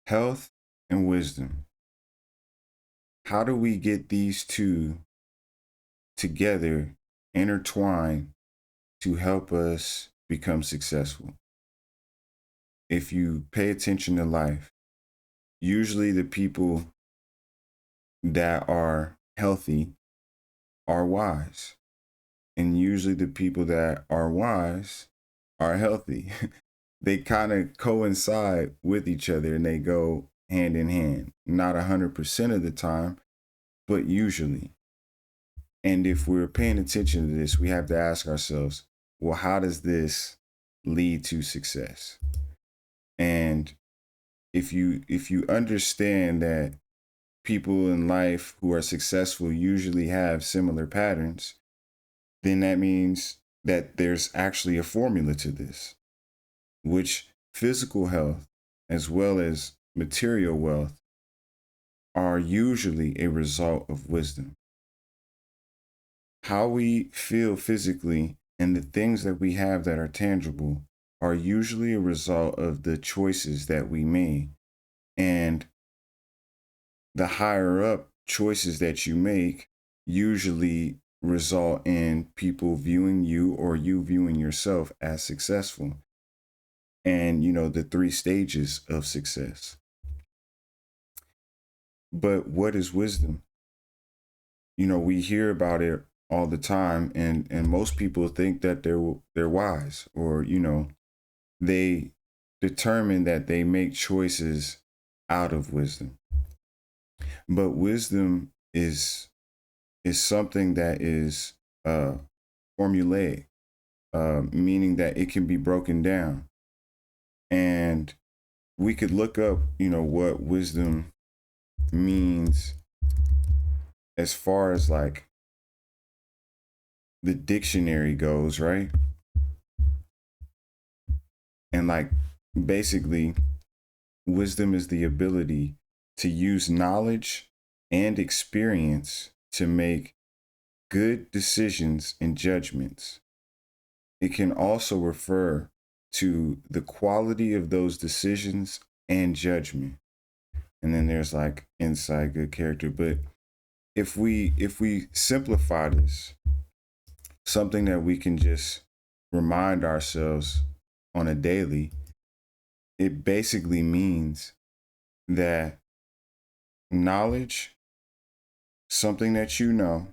Health and wisdom. How do we get these two together, intertwined, to help us become successful? If you pay attention to life, usually the people that are healthy are wise. And usually the people that are wise are healthy. They kind of coincide with each other and they go hand in hand. Not 100% of the time, but usually. And if we're paying attention to this, we have to ask ourselves, well, how does this lead to success? And if you understand that people in life who are successful usually have similar patterns, then that means that there's actually a formula to this, which physical health as well as material wealth are usually a result of wisdom. How we feel physically and the things that we have that are tangible are usually a result of the choices that we made. And the higher up choices that you make usually result in people viewing you or you viewing yourself as successful. And, the three stages of success. But what is wisdom? We hear about it all the time, and most people think that they're wise, or they determine that they make choices out of wisdom. But wisdom is something that is formulaic, meaning that it can be broken down. And we could look up, what wisdom means as far as like the dictionary goes, right? And like basically, wisdom is the ability to use knowledge and experience to make good decisions and judgments. It can also refer to the quality of those decisions and judgment. And then there's like insight, good character. But if we simplify this, something that we can just remind ourselves on a daily, it basically means that knowledge, something that you know,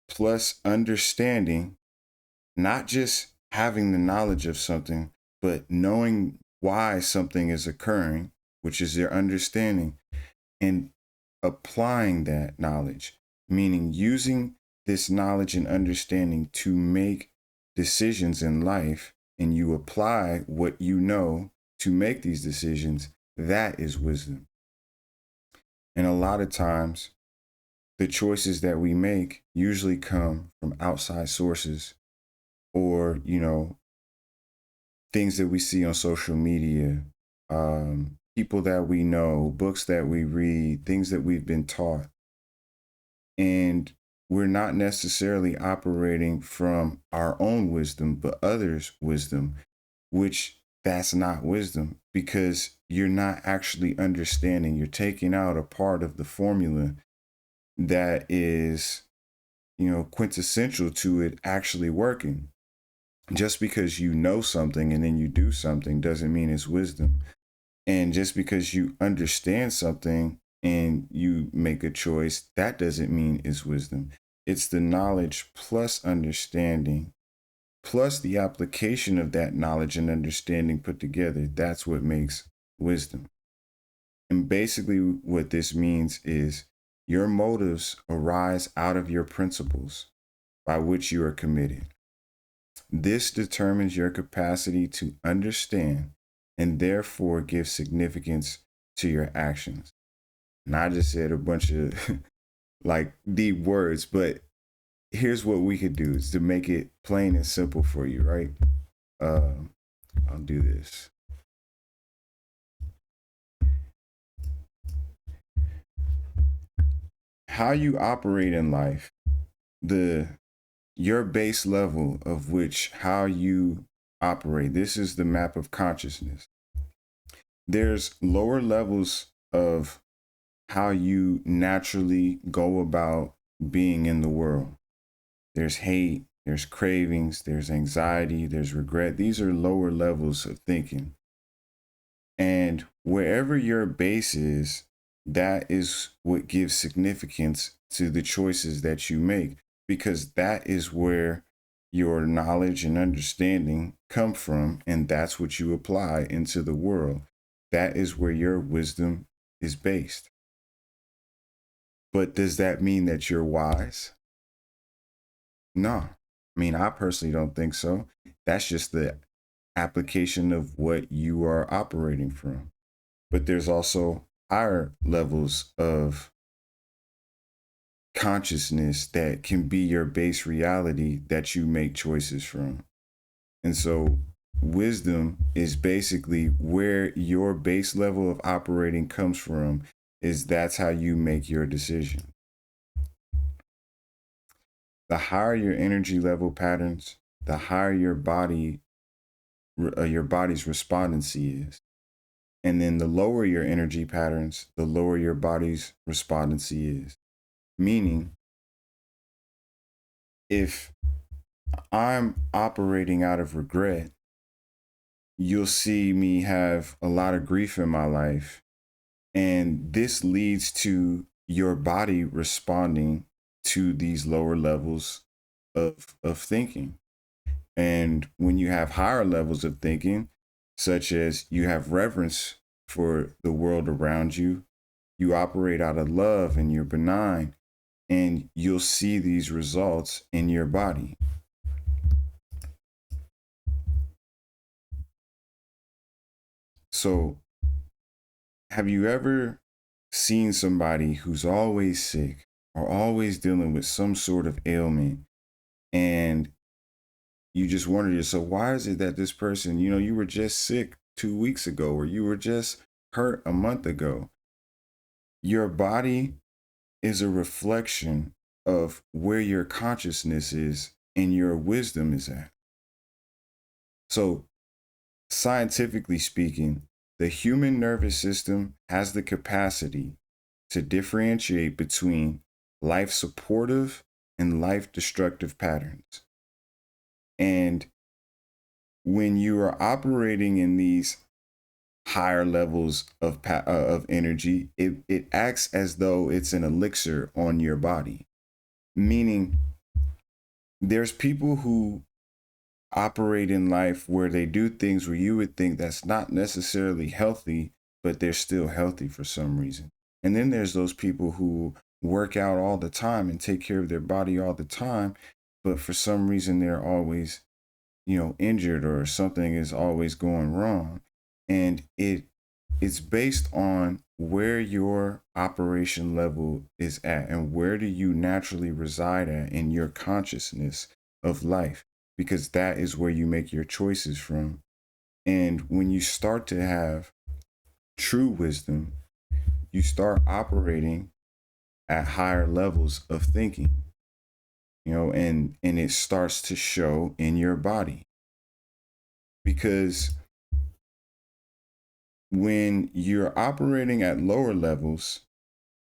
plus understanding, not just having the knowledge of something, but knowing why something is occurring, which is your understanding, and applying that knowledge, meaning using this knowledge and understanding to make decisions in life, and you apply what you know to make these decisions. That is wisdom. And a lot of times, the choices that we make usually come from outside sources, or, things that we see on social media, people that we know, books that we read, things that we've been taught. And we're not necessarily operating from our own wisdom, but others' wisdom, which that's not wisdom, because you're not actually understanding. You're taking out a part of the formula that is, quintessential to it actually working. Just because you know something and then you do something doesn't mean it's wisdom. And just because you understand something and you make a choice, that doesn't mean it's wisdom. It's the knowledge plus understanding, plus the application of that knowledge and understanding put together. That's what makes wisdom. And basically, what this means is your motives arise out of your principles by which you are committed. This determines your capacity to understand and therefore give significance to your actions. And I just said a bunch of like deep words, but here's what we could do is to make it plain and simple for you, right? Um, I'll do this. How you operate in life, the your base level of which how you operate. This is the map of consciousness. there's lower levels of how you naturally go about being in the world. There's hate, there's cravings, there's anxiety, there's regret. These are lower levels of thinking. And wherever your base is, that is what gives significance to the choices that you make, because that is where your knowledge and understanding come from, and that's what you apply into the world. That is where your wisdom is based. But does that mean that you're wise? No. I mean, I personally don't think so. That's just the application of what you are operating from. But there's also higher levels of consciousness that can be your base reality that you make choices from. And so wisdom is basically where your base level of operating comes from, is that's how you make your decision. The higher your energy level patterns, the higher your body's respondency is. And then the lower your energy patterns, the lower your body's respondency is. Meaning, if I'm operating out of regret, you'll see me have a lot of grief in my life. And this leads to your body responding to these lower levels of thinking. And when you have higher levels of thinking, such as you have reverence for the world around you, you operate out of love and you're benign, and you'll see these results in your body. So, have you ever seen somebody who's always sick or always dealing with some sort of ailment, and you just wonder to yourself, why is it that this person, you were just sick 2 weeks ago, or you were just hurt a month ago? Your body is a reflection of where your consciousness is and your wisdom is at. So, scientifically speaking, the human nervous system has the capacity to differentiate between life supportive and life destructive patterns. And when you are operating in these higher levels of energy, it acts as though it's an elixir on your body. Meaning, there's people who operate in life where they do things where you would think that's not necessarily healthy, but they're still healthy for some reason. And then there's those people who work out all the time and take care of their body all the time, but for some reason they're always, injured, or something is always going wrong. And it's based on where your operation level is at and where do you naturally reside at in your consciousness of life, because that is where you make your choices from. And when you start to have true wisdom, you start operating at higher levels of thinking, and it starts to show in your body. Because when you're operating at lower levels,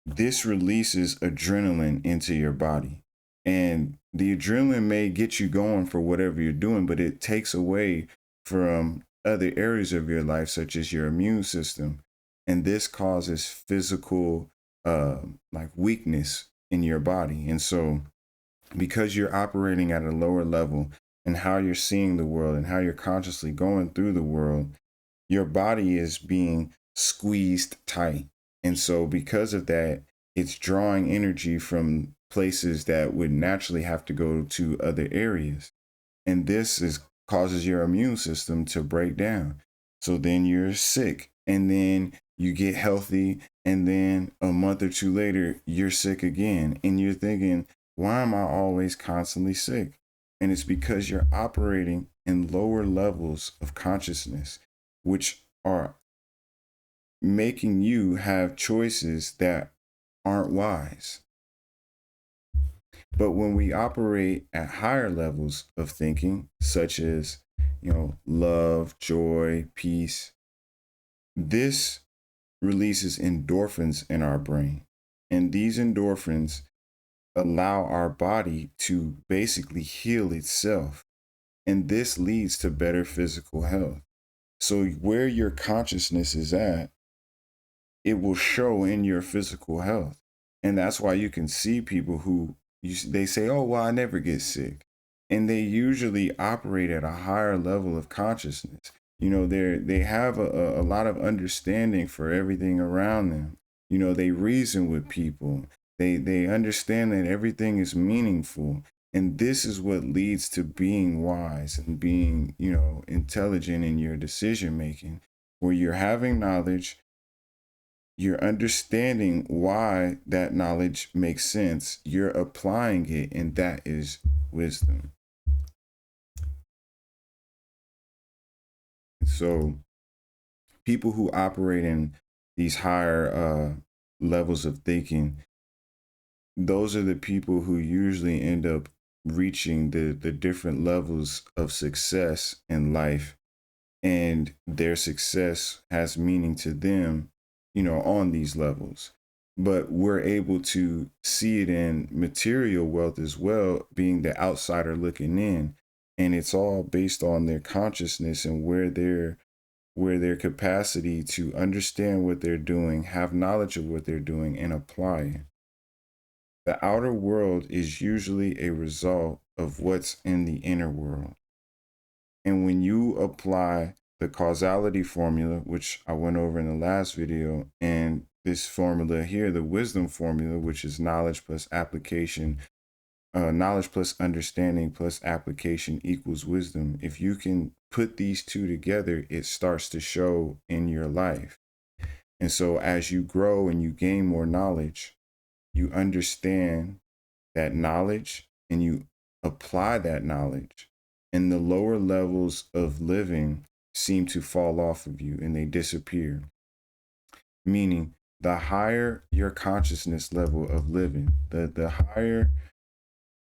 this releases adrenaline into your body. And the adrenaline may get you going for whatever you're doing, but it takes away from other areas of your life, such as your immune system. And this causes physical, like weakness in your body. And so, because you're operating at a lower level and how you're seeing the world and how you're consciously going through the world, your body is being squeezed tight. And so, because of that, it's drawing energy from places that would naturally have to go to other areas. And this causes your immune system to break down. So then you're sick, and then you get healthy, and then a month or two later, you're sick again. And you're thinking, why am I always constantly sick? And it's because you're operating in lower levels of consciousness, which are making you have choices that aren't wise. But when we operate at higher levels of thinking, such as, love, joy, peace, This releases endorphins in our brain. And these endorphins allow our body to basically heal itself. And this leads to better physical health. So, where your consciousness is at, it will show in your physical health. And that's why you can see people who they say, oh, well, I never get sick. And they usually operate at a higher level of consciousness. They have a lot of understanding for everything around them. They reason with people. They understand that everything is meaningful. And this is what leads to being wise and being, intelligent in your decision making, where you're having knowledge, you're understanding why that knowledge makes sense, you're applying it, and that is wisdom. So people who operate in these higher levels of thinking, those are the people who usually end up reaching the different levels of success in life, and their success has meaning to them, on these levels. But we're able to see it in material wealth as well, being the outsider looking in. And it's all based on their consciousness and where their capacity to understand what they're doing, have knowledge of what they're doing, and apply it. The outer world is usually a result of what's in the inner world. And when you apply the causality formula, which I went over in the last video, and this formula here, the wisdom formula, which is knowledge plus application, knowledge plus understanding plus application equals wisdom. If you can put these two together, it starts to show in your life. And so as you grow and you gain more knowledge, you understand that knowledge and you apply that knowledge, and the lower levels of living seem to fall off of you and they disappear. Meaning, the higher your consciousness level of living, the higher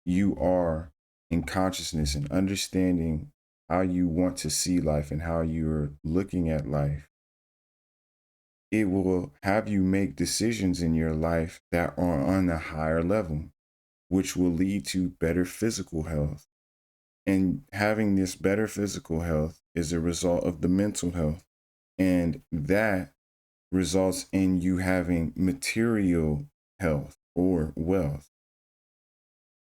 you are in consciousness and understanding how you want to see life and how you're looking at life, it will have you make decisions in your life that are on a higher level, which will lead to better physical health. And having this better physical health is a result of the mental health. And that results in you having material health or wealth.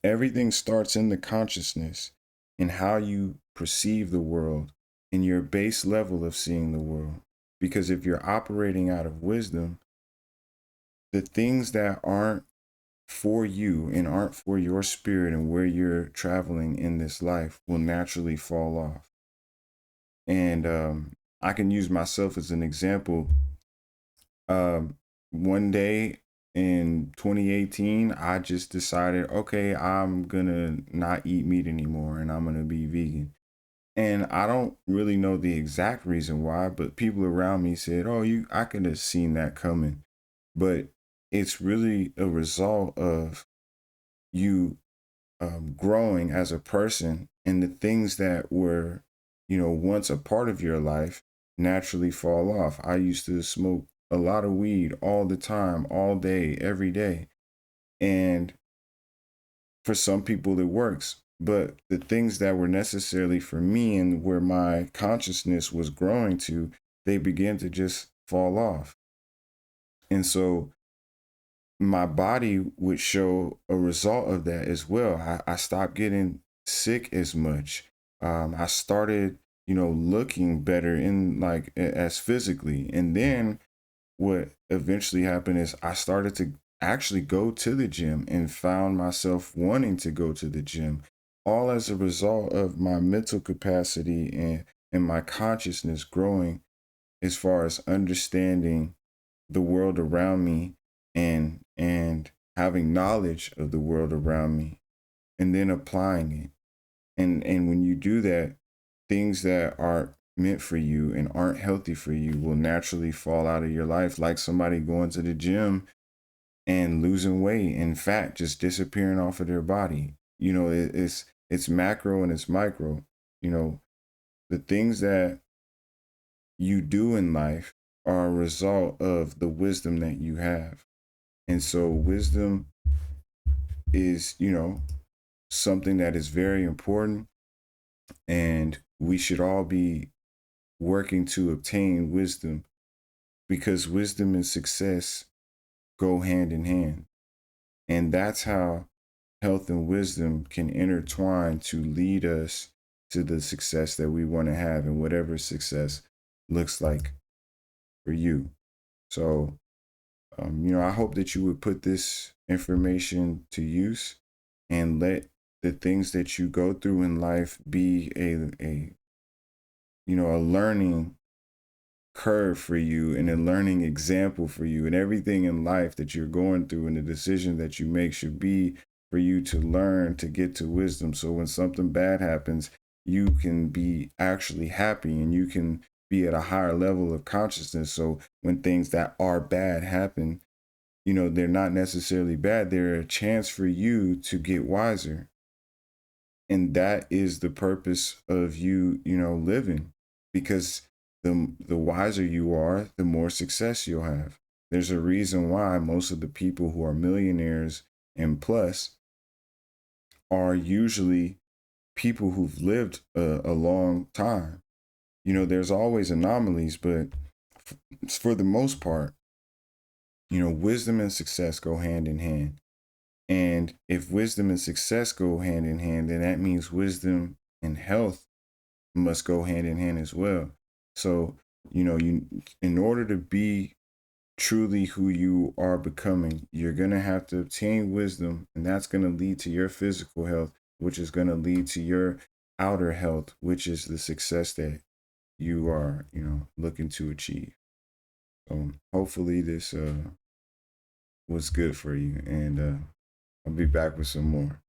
Everything starts in the consciousness and how you perceive the world and your base level of seeing the world. Because if you're operating out of wisdom, the things that aren't for you and aren't for your spirit and where you're traveling in this life will naturally fall off. And I can use myself as an example. One day in 2018, I just decided, okay, I'm gonna not eat meat anymore and I'm gonna be vegan. And I don't really know the exact reason why, but people around me said, oh, I could have seen that coming. But it's really a result of you growing as a person, and the things that were, once a part of your life naturally fall off. I used to smoke a lot of weed all the time, all day, every day. And for some people, it works. But the things that were necessarily for me and where my consciousness was growing to, they began to just fall off. And so my body would show a result of that as well. I stopped getting sick as much. I started, looking better in like as physically. And then what eventually happened is I started to actually go to the gym and found myself wanting to go to the gym, all as a result of my mental capacity and my consciousness growing as far as understanding the world around me and having knowledge of the world around me and then applying it. And when you do that, things that aren't meant for you and aren't healthy for you will naturally fall out of your life, like somebody going to the gym and losing weight and fat just disappearing off of their body. It's macro and it's micro. The things that you do in life are a result of the wisdom that you have. And so wisdom is, something that is very important, and we should all be working to obtain wisdom, because wisdom and success go hand in hand. And that's how health and wisdom can intertwine to lead us to the success that we want to have, and whatever success looks like for you. So, I hope that you would put this information to use and let the things that you go through in life be a learning curve for you and a learning example for you, and everything in life that you're going through and the decision that you make should be for you to learn to get to wisdom. So when something bad happens, you can be actually happy and you can be at a higher level of consciousness. So when things that are bad happen, they're not necessarily bad, they're a chance for you to get wiser. And that is the purpose of you, living, because the wiser you are, the more success you'll have. There's a reason why most of the people who are millionaires and plus are usually people who've lived a long time. There's always anomalies, but for the most part, wisdom and success go hand in hand. And if wisdom and success go hand in hand, then that means wisdom and health must go hand in hand as well. So, you in order to be truly who you are becoming, you're going to have to obtain wisdom, and that's going to lead to your physical health, which is going to lead to your outer health, which is the success that you are, looking to achieve. So, hopefully this was good for you, and I'll be back with some more.